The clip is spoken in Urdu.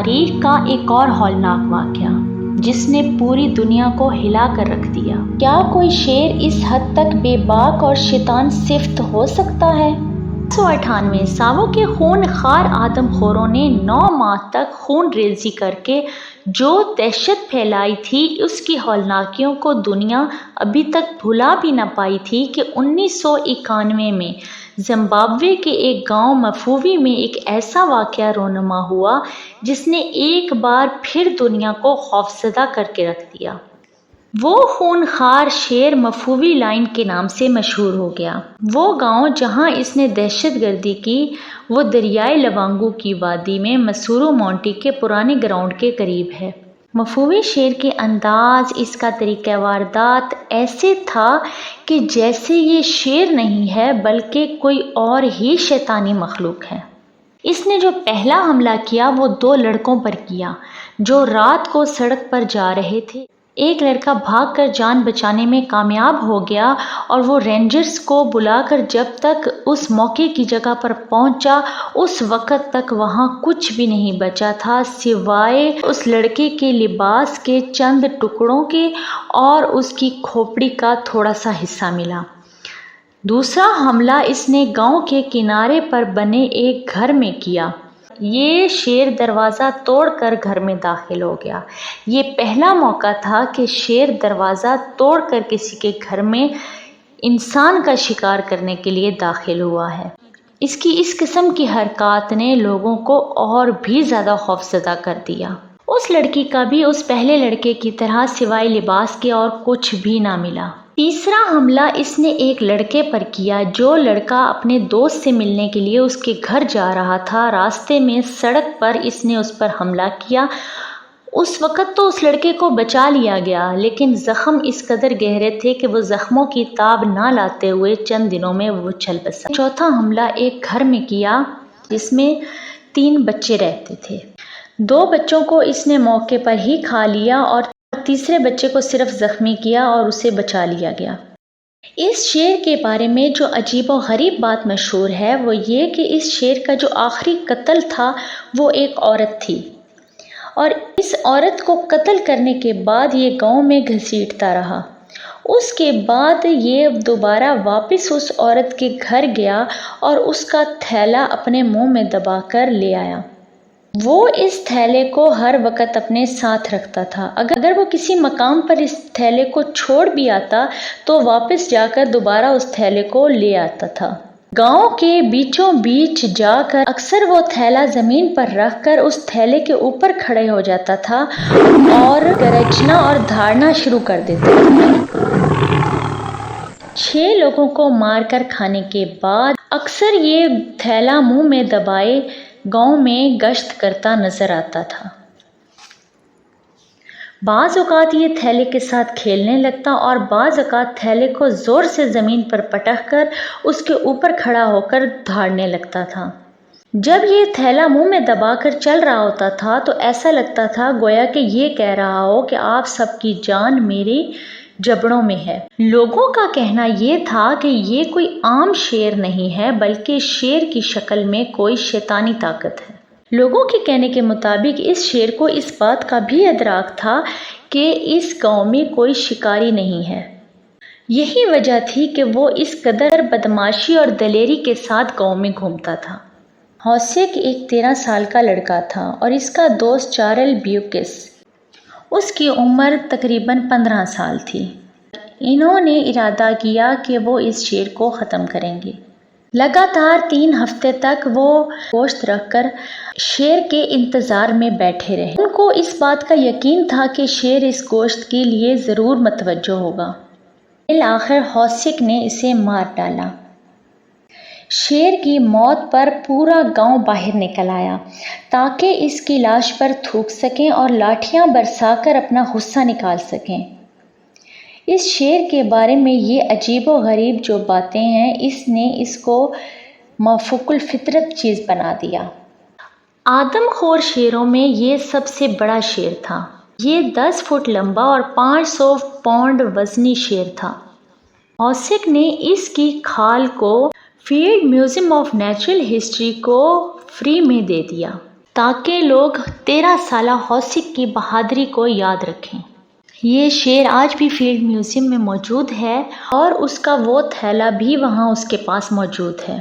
تاریخ کا ایک اور ہولناک واقعہ جس نے پوری دنیا کو ہلا کر رکھ دیا۔ کیا کوئی شیر اس حد تک بے باک اور شیطان صفت ہو سکتا ہے؟ 1998 ساووں کے خون خوار آدم خوروں نے 9 ماہ تک خون ریزی کر کے جو دہشت پھیلائی تھی، اس کی ہولناکیوں کو دنیا ابھی تک بھلا بھی نہ پائی تھی کہ 1991 میں زمبابوے کے ایک گاؤں مفوی میں ایک ایسا واقعہ رونما ہوا جس نے ایک بار پھر دنیا کو خوفزدہ کر کے رکھ دیا۔ وہ خونخوار شیر مفوی لائن کے نام سے مشہور ہو گیا۔ وہ گاؤں جہاں اس نے دہشت گردی کی وہ دریائے لوانگو کی وادی میں مسورو مونٹی کے پرانے گراؤنڈ کے قریب ہے۔ مفوی شیر کے انداز، اس کا طریقہ واردات ایسے تھا کہ جیسے یہ شیر نہیں ہے بلکہ کوئی اور ہی شیطانی مخلوق ہے۔ اس نے جو پہلا حملہ کیا وہ 2 لڑکوں پر کیا جو رات کو سڑک پر جا رہے تھے۔ ایک لڑکا بھاگ کر جان بچانے میں کامیاب ہو گیا اور وہ رینجرز کو بلا کر جب تک اس موقع کی جگہ پر پہنچا اس وقت تک وہاں کچھ بھی نہیں بچا تھا سوائے اس لڑکے کے لباس کے چند ٹکڑوں کے اور اس کی کھوپڑی کا تھوڑا سا حصہ ملا۔ دوسرا حملہ اس نے گاؤں کے کنارے پر بنے ایک گھر میں کیا۔ یہ شیر دروازہ توڑ کر گھر میں داخل ہو گیا۔ یہ پہلا موقع تھا کہ شیر دروازہ توڑ کر کسی کے گھر میں انسان کا شکار کرنے کے لیے داخل ہوا ہے۔ اس کی اس قسم کی حرکات نے لوگوں کو اور بھی زیادہ خوفزدہ کر دیا۔ اس لڑکی کا بھی اس پہلے لڑکے کی طرح سوائے لباس کے اور کچھ بھی نہ ملا۔ تیسرا حملہ اس نے ایک لڑکے پر کیا جو لڑکا اپنے دوست سے ملنے کے لیے اس کے گھر جا رہا تھا۔ راستے میں سڑک پر اس نے اس پر حملہ کیا۔ اس وقت تو اس لڑکے کو بچا لیا گیا لیکن زخم اس قدر گہرے تھے کہ وہ زخموں کی تاب نہ لاتے ہوئے چند دنوں میں وہ چل بسا۔ چوتھا حملہ ایک گھر میں کیا جس میں 3 بچے رہتے تھے۔ 2 بچوں کو اس نے موقع پر ہی کھا لیا اور تیسرے بچے کو صرف زخمی کیا اور اسے بچا لیا گیا۔ اس شیر کے بارے میں جو عجیب و غریب بات مشہور ہے وہ یہ کہ اس شیر کا جو آخری قتل تھا وہ ایک عورت تھی اور اس عورت کو قتل کرنے کے بعد یہ گاؤں میں گھسیٹتا رہا۔ اس کے بعد یہ دوبارہ واپس اس عورت کے گھر گیا اور اس کا تھیلا اپنے منہ میں دبا کر لے آیا۔ وہ اس تھیلے کو ہر وقت اپنے ساتھ رکھتا تھا۔ اگر وہ کسی مقام پر اس تھیلے کو چھوڑ بھی آتا تو واپس جا کر دوبارہ اس تھیلے کو لے آتا تھا۔ گاؤں کے بیچوں بیچ جا کر اکثر وہ تھیلا زمین پر رکھ کر اس تھیلے کے اوپر کھڑے ہو جاتا تھا اور گرجنا اور دھاڑنا شروع کر دیتا تھا۔ 6 لوگوں کو مار کر کھانے کے بعد اکثر یہ تھیلا منہ میں دبائے گاؤں میں گشت کرتا نظر آتا تھا۔ بعض اوقات یہ تھیلے کے ساتھ کھیلنے لگتا اور بعض اوقات تھیلے کو زور سے زمین پر پٹک کر اس کے اوپر کھڑا ہو کر دھاڑنے لگتا تھا۔ جب یہ تھیلا منہ میں دبا کر چل رہا ہوتا تھا تو ایسا لگتا تھا گویا کہ یہ کہہ رہا ہو کہ آپ سب کی جان میری جبڑوں میں ہے۔ لوگوں کا کہنا یہ تھا کہ یہ کوئی عام شیر نہیں ہے بلکہ شیر کی شکل میں کوئی شیطانی طاقت ہے۔ لوگوں کے کہنے کے مطابق اس شیر کو اس بات کا بھی ادراک تھا کہ اس گاؤں میں کوئی شکاری نہیں ہے۔ یہی وجہ تھی کہ وہ اس قدر بدمعاشی اور دلیری کے ساتھ گاؤں میں گھومتا تھا۔ ہوسیک ایک 13 سال کا لڑکا تھا اور اس کا دوست چارل بیوکس، اس کی عمر تقریباً 15 سال تھی۔ انہوں نے ارادہ کیا کہ وہ اس شیر کو ختم کریں گے۔ لگاتار 3 ہفتے تک وہ گوشت رکھ کر شیر کے انتظار میں بیٹھے رہے۔ ان کو اس بات کا یقین تھا کہ شیر اس گوشت کے لیے ضرور متوجہ ہوگا۔ بالآخر ہوسیک نے اسے مار ڈالا۔ شیر کی موت پر پورا گاؤں باہر نکل آیا تاکہ اس کی لاش پر تھوک سکیں اور لاٹھیاں برسا کر اپنا غصہ نکال سکیں۔ اس شیر کے بارے میں یہ عجیب و غریب جو باتیں ہیں اس نے اس کو مافوق الفطرت چیز بنا دیا۔ آدم خور شیروں میں یہ سب سے بڑا شیر تھا۔ یہ 10 فٹ لمبا اور 500 پاؤنڈ وزنی شیر تھا۔ ہوسیک نے اس کی کھال کو field museum of natural history کو فری میں دے دیا۔ تاکہ لوگ 13 سالہ ہوسک کی بہادری کو یاد رکھیں۔ یہ شیر آج بھی فیلڈ میوزیم میں موجود ہے اور اس کا وہ تھیلا بھی وہاں اس کے پاس موجود ہے۔